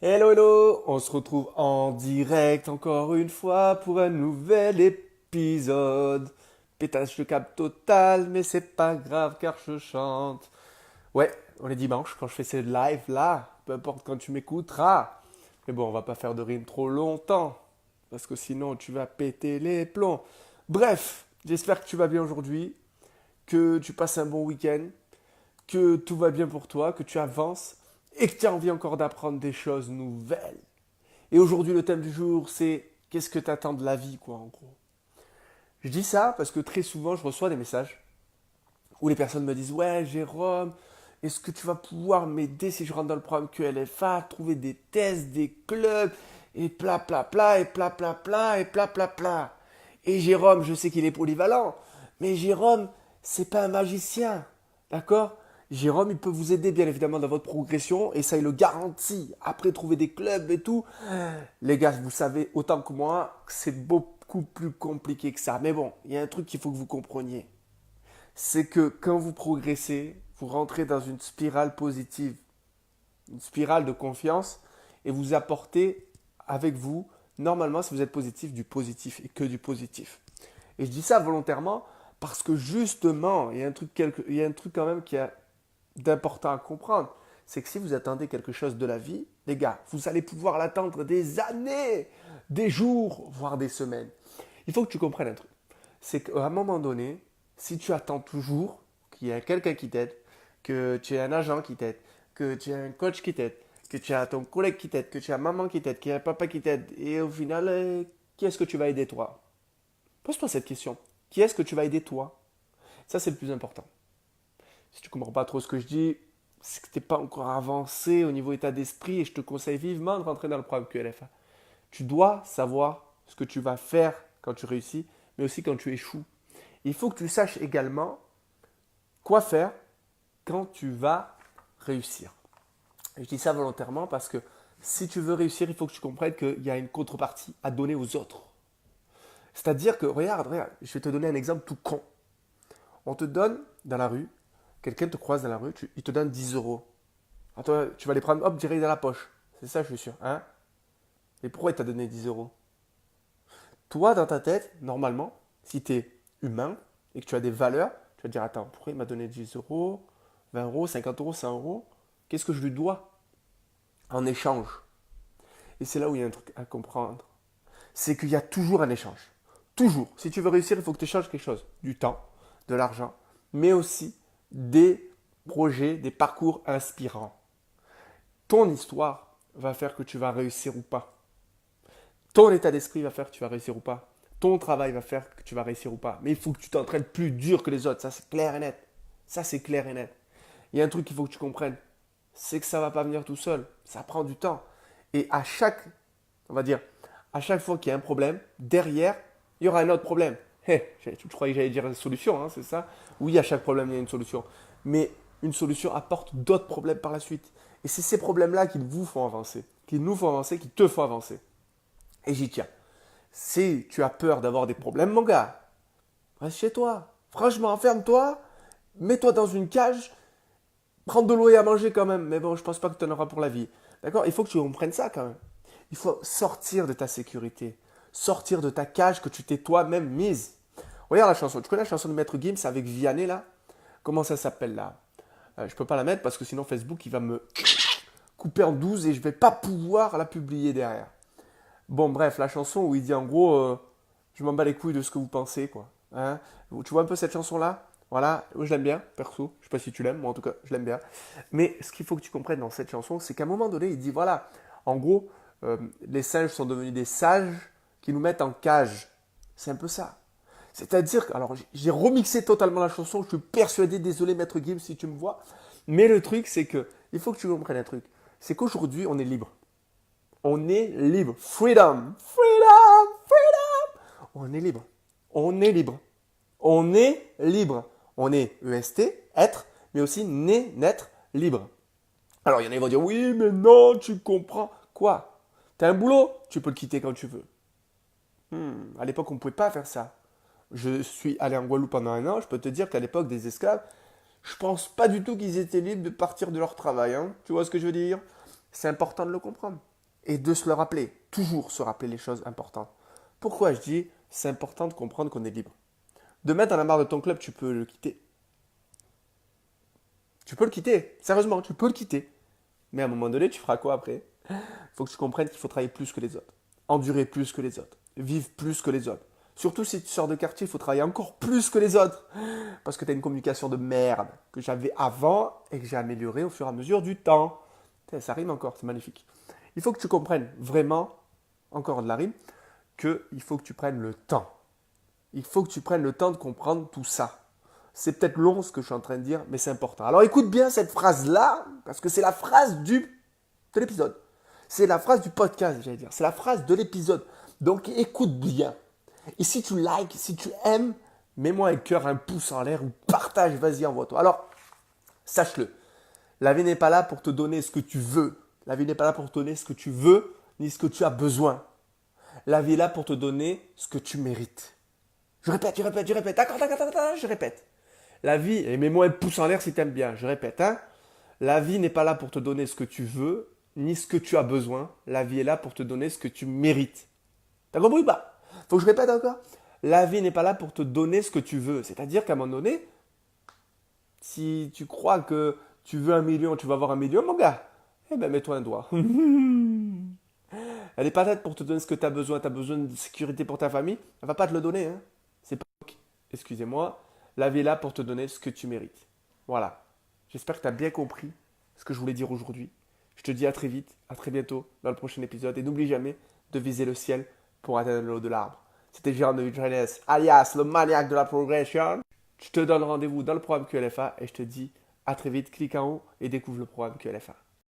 Hello, hello, on se retrouve en direct encore une fois pour un nouvel épisode. Pétage de câble total, mais c'est pas grave car je chante. Ouais, on est dimanche quand je fais ces live là, peu importe quand tu m'écouteras. Mais bon, on va pas faire de rime trop longtemps, parce que sinon tu vas péter les plombs. Bref, j'espère que tu vas bien aujourd'hui, que tu passes un bon week-end, que tout va bien pour toi, que tu avances et que tu as envie encore d'apprendre des choses nouvelles. Et aujourd'hui, le thème du jour, c'est qu'est-ce que tu attends de la vie, quoi, en gros. Je dis ça parce que très souvent, je reçois des messages où les personnes me disent ouais, Jérôme, est-ce que tu vas pouvoir m'aider si je rentre dans le programme QLFA, trouver des tests, des clubs, et pla pla pla, et pla pla pla, et pla pla pla. Et Jérôme, je sais qu'il est polyvalent, mais Jérôme, c'est pas un magicien, d'accord? Jérôme, il peut vous aider bien évidemment dans votre progression, et ça, il le garantit. Après, trouver des clubs et tout, les gars, vous savez autant que moi que c'est beaucoup plus compliqué que ça. Mais bon, il y a un truc qu'il faut que vous compreniez, c'est que quand vous progressez, vous rentrez dans une spirale positive, une spirale de confiance, et vous apportez avec vous, normalement, si vous êtes positif, du positif et que du positif. Et je dis ça volontairement parce que justement, il y a un truc quand même qui est d'important à comprendre. C'est que si vous attendez quelque chose de la vie, les gars, vous allez pouvoir l'attendre des années, des jours, voire des semaines. Il faut que tu comprennes un truc. C'est qu'à un moment donné, si tu attends toujours qu'il y ait quelqu'un qui t'aide, que tu aies un agent qui t'aide, que tu aies un coach qui t'aide, que tu as ton collègue qui t'aide, que tu as maman qui t'aide, qu'il y a un papa qui t'aide, et au final, qui est-ce que tu vas aider toi? Pose-toi cette question. Qui est-ce que tu vas aider toi? Ça, c'est le plus important. Si tu comprends pas trop ce que je dis, c'est que tu n'es pas encore avancé au niveau état d'esprit et je te conseille vivement de rentrer dans le programme QLFA. Tu dois savoir ce que tu vas faire quand tu réussis, mais aussi quand tu échoues. Il faut que tu saches également quoi faire quand tu vas réussir. Et je dis ça volontairement parce que si tu veux réussir, il faut que tu comprennes qu'il y a une contrepartie à donner aux autres. C'est-à-dire que, regarde, je vais te donner un exemple tout con. On te donne dans la rue, quelqu'un te croise dans la rue, il te donne 10 euros. Ah, toi, tu vas les prendre, hop, direct dans la poche. C'est ça, je suis sûr. Hein? Et pourquoi il t'a donné 10 euros? Toi, dans ta tête, normalement, si tu es humain et que tu as des valeurs, tu vas te dire, attends, pourquoi il m'a donné 10 euros, 20 euros, 50 euros, 100 euros? Qu'est-ce que je lui dois en échange? Et c'est là où il y a un truc à comprendre. C'est qu'il y a toujours un échange. Toujours. Si tu veux réussir, il faut que tu échanges quelque chose. Du temps, de l'argent, mais aussi des projets, des parcours inspirants. Ton histoire va faire que tu vas réussir ou pas. Ton état d'esprit va faire que tu vas réussir ou pas. Ton travail va faire que tu vas réussir ou pas. Mais il faut que tu t'entraînes plus dur que les autres. Ça, c'est clair et net. Ça, c'est clair et net. Il y a un truc qu'il faut que tu comprennes. C'est que ça ne va pas venir tout seul. Ça prend du temps. Et à chaque, on va dire, à chaque fois qu'il y a un problème, derrière, il y aura un autre problème. Je croyais que j'allais dire une solution, hein, c'est ça? Oui, à chaque problème, il y a une solution. Mais une solution apporte d'autres problèmes par la suite. Et c'est ces problèmes-là qui vous font avancer, qui nous font avancer, qui te font avancer. Et j'y tiens. Si tu as peur d'avoir des problèmes, mon gars, reste chez toi. Franchement, enferme-toi, mets-toi dans une cage, prends de l'eau et à manger quand même. Mais bon, je pense pas que tu en auras pour la vie. D'accord? Il faut que tu comprennes ça quand même. Il faut sortir de ta sécurité, sortir de ta cage que tu t'es toi-même mise. Regarde la chanson. Tu connais la chanson de Maître Gims avec Vianney là? Comment ça s'appelle là? Je peux pas la mettre parce que sinon Facebook il va me couper en 12 et je vais pas pouvoir la publier derrière. Bon, bref, la chanson où il dit en gros, je m'en bats les couilles de ce que vous pensez, quoi. Hein. Tu vois un peu cette chanson-là? Voilà, moi je l'aime bien, perso. Je sais pas si tu l'aimes, moi en tout cas, je l'aime bien. Mais ce qu'il faut que tu comprennes dans cette chanson, c'est qu'à un moment donné, il dit voilà, en gros, les singes sont devenus des sages qui nous mettent en cage. C'est un peu ça. C'est-à-dire que, alors j'ai remixé totalement la chanson, je suis persuadé, désolé Maître Gims si tu me vois, mais le truc c'est que, il faut que tu comprennes un truc, c'est qu'aujourd'hui on est libre. On est libre. Freedom. Freedom. Freedom. On est libre. On est libre. On est libre. On est EST, être, mais aussi né, naître, libre. Alors il y en a qui vont dire oui, mais non, tu comprends. Quoi? T'as un boulot? Tu peux le quitter quand tu veux. À l'époque, on ne pouvait pas faire ça. Je suis allé en Guadeloupe pendant un an. Je peux te dire qu'à l'époque des esclaves, je pense pas du tout qu'ils étaient libres de partir de leur travail. Hein. Tu vois ce que je veux dire? C'est important de le comprendre. et de se le rappeler. Toujours se rappeler les choses importantes. Pourquoi je dis c'est important de comprendre qu'on est libre. Demain, t'en as marre de ton club, tu peux le quitter. Tu peux le quitter. Sérieusement, tu peux le quitter. Mais à un moment donné, tu feras quoi après? Il faut que tu comprennes qu'il faut travailler plus que les autres. Endurer plus que les autres. Vivre plus que les autres. Surtout si tu sors de quartier, il faut travailler encore plus que les autres. Parce que tu as une communication de merde que j'avais avant et que j'ai améliorée au fur et à mesure du temps. Ça rime encore, c'est magnifique. Il faut que tu comprennes vraiment, encore de la rime, qu'il faut que tu prennes le temps. Il faut que tu prennes le temps de comprendre tout ça. C'est peut-être long ce que je suis en train de dire, mais c'est important. Alors écoute bien cette phrase-là, parce que c'est la phrase de l'épisode. C'est la phrase du podcast, j'allais dire. C'est la phrase de l'épisode. Donc écoute bien. Et si tu likes, si tu aimes, mets-moi un cœur, un pouce en l'air ou partage, vas-y, envoie-toi. Alors, sache-le, la vie n'est pas là pour te donner ce que tu veux. La vie n'est pas là pour te donner ce que tu veux, ni ce que tu as besoin. La vie est là pour te donner ce que tu mérites. Je répète. D'accord, je répète. La vie, et mets-moi un pouce en l'air si tu aimes bien, je répète, hein. La vie n'est pas là pour te donner ce que tu veux, ni ce que tu as besoin. La vie est là pour te donner ce que tu mérites. T'as compris ou pas? Faut que je répète encore? La vie n'est pas là pour te donner ce que tu veux. C'est-à-dire qu'à un moment donné, si tu crois que tu veux 1 million, tu vas avoir 1 million, mon gars, eh ben mets-toi un doigt. Elle n'est pas là pour te donner ce que tu as besoin de sécurité pour ta famille, elle va pas te le donner, hein. C'est pas... Excusez-moi, la vie est là pour te donner ce que tu mérites. Voilà. J'espère que tu as bien compris ce que je voulais dire aujourd'hui. Je te dis à très vite, à très bientôt dans le prochain épisode. Et n'oublie jamais de viser le ciel pour atteindre le haut de l'arbre. C'était Gérard de Jeunesse, alias le maniaque de la progression. Je te donne rendez-vous dans le programme QLFA et je te dis à très vite. Clique en haut et découvre le programme QLFA.